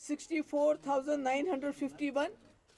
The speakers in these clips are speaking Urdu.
64,951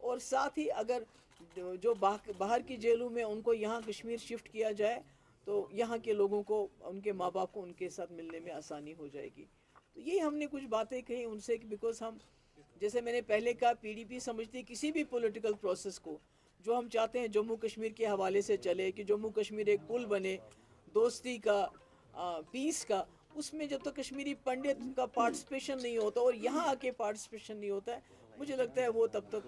اور ساتھ ہی اگر جو باہر کی جیلوں میں ان کو یہاں کشمیر شفٹ کیا جائے تو یہاں کے لوگوں کو، ان کے ماں باپ کو ان کے ساتھ ملنے میں آسانی ہو جائے گی. تو یہی ہم نے کچھ باتیں کہی ان سے، بیکاز ہم، جیسے میں نے پہلے کہا، پی ڈی پی سمجھتی ہے کسی بھی پولیٹیکل پروسیس کو جو ہم چاہتے ہیں جموں کشمیر کے حوالے سے چلے، کہ جموں کشمیر ایک پل بنے دوستی کا، پیس کا، اس میں جب تک کشمیری پنڈت کا پارٹیسپیشن نہیں ہوتا اور یہاں آ کے پارٹیسپیشن نہیں ہوتا ہے، مجھے لگتا ہے وہ تب تک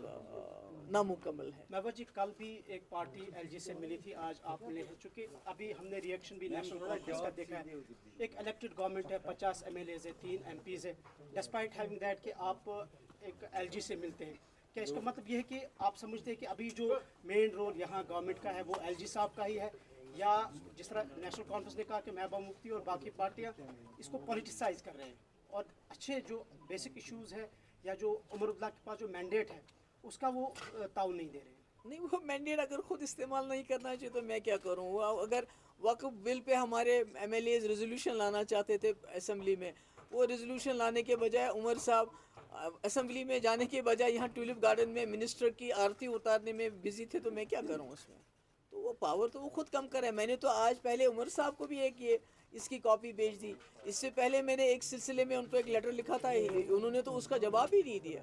نامکمل ہے. محبوب جی، کل بھی ایک پارٹی ایل جی سے ملی تھی، آج آپ ملے ہیں، چونکہ ابھی ہم نے ریئیکشن بھی نیشنل کانفرنس کا دیکھا ہے. ایک الیکٹڈ گورنمنٹ ہے، 50 ایم ایل ایز ہے، 3 ایم پیز ہے، ڈسپائٹ ہیونگ دیٹ کہ آپ ایک ایل جی سے ملتے ہیں. کیا اس کا مطلب یہ ہے کہ آپ سمجھتے ہیں کہ ابھی جو مین رول یہاں گورنمنٹ کا ہے وہ ایل جی صاحب کا ہی ہے، یا جس طرح نیشنل کانفرنس نے کہا کہ محبوبہ مفتی اور باقی پارٹیاں اس کو پولیٹیسائز کر رہے ہیں، اور اچھے جو بیسک ایشوز ہے یا جو عمر عبداللہ کے پاس جو مینڈیٹ ہے اس کا وہ تعاون نہیں دے رہے ہیں؟ نہیں، وہ مینڈیٹ اگر خود استعمال نہیں کرنا چاہیے تو میں کیا کروں؟ وہ اگر وقف بل پہ ہمارے ایم ایل ایز ریزولوشن لانا چاہتے تھے اسمبلی میں، وہ ریزولوشن لانے کے بجائے عمر صاحب اسمبلی میں جانے کے بجائے یہاں ٹیولپ گارڈن میں منسٹر کی آرتی اتارنے میں بزی تھے، تو میں کیا کروں اس میں؟ تو وہ پاور تو وہ خود کم کرے. میں نے تو آج پہلے عمر صاحب کو بھی ایک اس کی کاپی بھیج دی. اس سے پہلے میں نے ایک سلسلے میں ان کو ایک لیٹر لکھا تھا، انہوں نے تو اس کا جواب ہی نہیں دیا.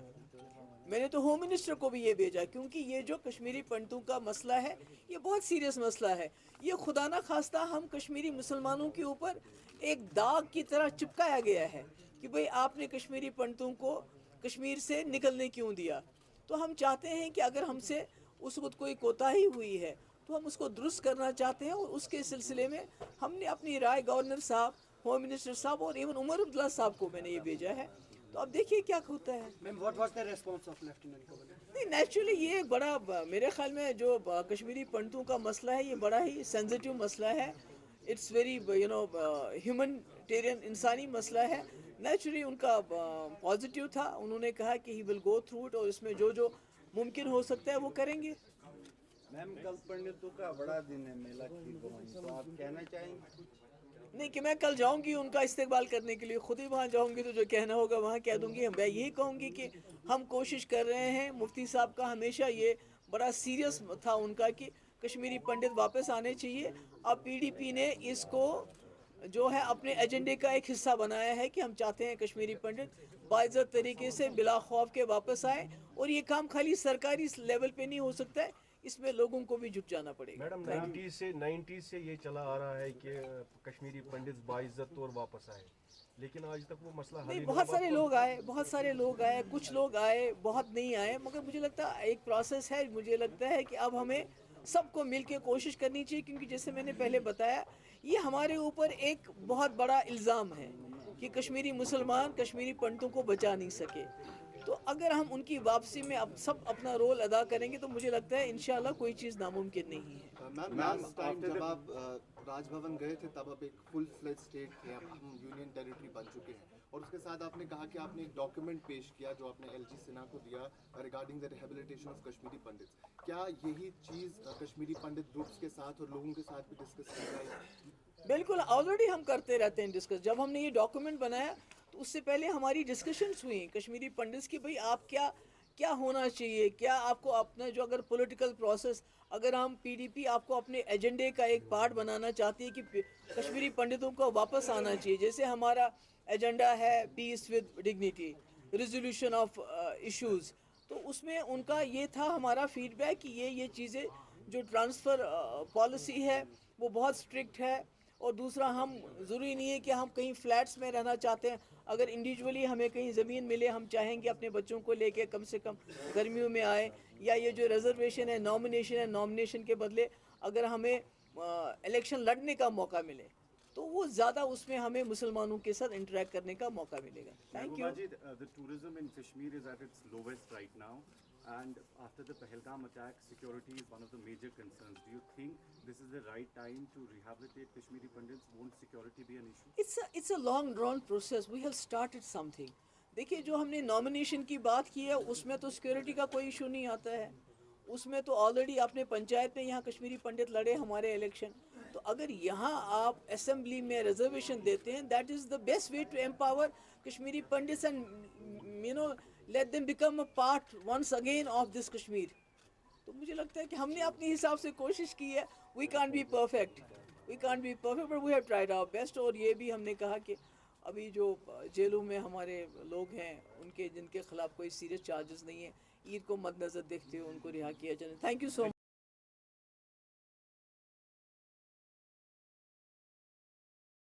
میں نے تو ہوم منسٹر کو بھی یہ بھیجا، کیونکہ یہ جو کشمیری پنڈتوں کا مسئلہ ہے یہ بہت سیریس مسئلہ ہے. یہ خدا نہ خواستہ ہم کشمیری مسلمانوں کے اوپر ایک داغ کی طرح چپکایا گیا ہے کہ بھئی آپ نے کشمیری پنڈتوں کو کشمیر سے نکلنے کیوں دیا. تو ہم چاہتے ہیں کہ اگر ہم سے اس وقت کوئی کوتاہی ہوئی ہے تو ہم اس کو درست کرنا چاہتے ہیں، اور اس کے سلسلے میں ہم نے اپنی رائے گورنر صاحب، ہوم منسٹر صاحب اور ایون عمر عبداللہ صاحب کو میں نے یہ بھیجا ہے. تو اب دیکھیے کیا ہوتا ہے. Ma'am, what was the response of lieutenant governor? نہیں، نیچرلی یہ ایک بڑا، میرے خیال میں جو کشمیری پنڈتوں کا مسئلہ ہے یہ بڑا ہی سینسیٹیو مسئلہ ہے. اٹس ویری ہیومنٹیرین، انسانی مسئلہ ہے. نیچرلی ان کا پازیٹیو تھا، انہوں نے کہا کہ ہی ول گو تھرو اٹ، اور اس میں جو ممکن ہو سکتا ہے وہ کریں گے. میم، کل پنڈتوں کا بڑا دن ہے، میلہ کی بہن، تو آپ کہنا چاہیں گے؟ نہیں کہ میں کل جاؤں گی ان کا استقبال کرنے کے لیے، خود ہی وہاں جاؤں گی تو جو کہنا ہوگا وہاں کہہ دوں گی. میں یہی کہوں گی کہ ہم کوشش کر رہے ہیں، مفتی صاحب کا ہمیشہ یہ بڑا سیریس تھا ان کا کہ کشمیری پنڈت واپس آنے چاہیے. اب پی ڈی پی نے اس کو جو ہے اپنے ایجنڈے کا ایک حصہ بنایا ہے کہ ہم چاہتے ہیں کشمیری پنڈت باعزت طریقے سے بلا خوف کے واپس آئیں، اور یہ کام خالی سرکاری لیول پہ نہیں ہو سکتا ہے، اس میں لوگوں کو بھی جٹ جانا پڑے گا. میڈم، 90 سے یہ چلا آ رہا ہے کہ کشمیری پنڈت باعزت طور واپس آئے، لیکن آج تک وہ مسئلہ حل نہیں، نہیں بہت سارے لوگ آئے، کچھ لوگ آئے، بہت نہیں آئے، مگر مجھے لگتا ہے ایک پروسیس ہے. مجھے لگتا ہے کہ اب ہمیں سب کو مل کے کوشش کرنی چاہیے، کیونکہ جیسے میں نے پہلے بتایا یہ ہمارے اوپر ایک بہت بڑا الزام ہے کہ کشمیری مسلمان کشمیری پنڈتوں کو بچا نہیں سکے. تو اگر ہم ان کی واپسی میں اب سب اپنا رول ادا کریں گے تو مجھے لگتا ہے انشاءاللہ کوئی چیز ناممکن نہیں ہے. میم، لاسٹ ٹائم جب آپ راج بھون گئے تھے تب آپ ایک فل فلیج اسٹیٹ تھے، اب ہم یونین ٹیریٹری بن چکے ہیں، اور اس کے ساتھ آپ نے کہا کہ آپ نے ایک ڈاکیومنٹ پیش کیا جو آپ نے ایل جی سنہا کو دیا regarding the rehabilitation of Kashmiri Pandits. کیا یہی چیز کشمیری پنڈت گروپس کے ساتھ اور لوگوں کے ساتھ بھی ڈسکس کی جائے؟ بالکل، آلریڈی ہم کرتے رہتے ہیں ڈسکس. جب ہم نے یہ ڈاکیومنٹ بنایا تو اس سے پہلے ہماری ڈسکشنز ہوئیں کشمیری پنڈتس کی، بھئی آپ کیا ہونا چاہیے، کیا آپ کو اپنا جو اگر پولیٹیکل پروسیس، اگر ہم پی ڈی پی آپ کو اپنے ایجنڈے کا ایک پارٹ بنانا چاہتی ہے کہ کشمیری پنڈتوں کو واپس آنا چاہیے، جیسے ہمارا ایجنڈا ہے peace with dignity, resolution of issues, تو اس میں ان کا یہ تھا ہمارا فیڈ بیک کہ یہ چیزیں جو ٹرانسفر پالیسی ہے وہ بہت اسٹرکٹ ہے. اور دوسرا، ہم ضروری نہیں ہے کہ ہم کہیں فلیٹس میں رہنا چاہتے ہیں، اگر انڈیویجولی ہمیں کہیں زمین ملے، ہم چاہیں گے اپنے بچوں کو لے کے کم سے کم گرمیوں میں آئے. یا یہ جو ریزرویشن ہے، نامنیشن کے بدلے اگر ہمیں الیکشن لڑنے کا موقع ملے تو وہ زیادہ اس میں ہمیں مسلمانوں کے ساتھ انٹریکٹ کرنے کا موقع ملے گا. Thank you. The tourism in Kashmir is at its lowest right now, and after the Pahalgam attack, security is one of the major concerns. Do you think this is the right time to rehabilitate Kashmiri Pandits? Won't security be an issue? It's a long drawn process. We have started something. دیکھیے، جو ہم نے نامنیشن کی بات کی ہے اس میں تو سیکیورٹی کا کوئی ایشو نہیں آتا ہے. اس میں تو آلریڈی اپنے پنچایت میں یہاں کشمیری پنڈت لڑے ہمارے الیکشن. تو اگر یہاں آپ اسمبلی میں ریزرویشن دیتے ہیں، that is the best way to empower Kashmiri Pandits and let them become a part once again of this Kashmir. تو مجھے لگتا ہے کہ ہم نے اپنے حساب سے کوشش کی ہے. We can't be perfect, but we have tried our best. اور یہ بھی ہم نے کہا کہ ابھی جو جیلوں میں ہمارے لوگ ہیں جن کے خلاف کوئی سیریس چارجز نہیں ہیں, عید کو مد نظر دیکھتے ہوئے ان کو رہا کیا جائے. Thank you so much.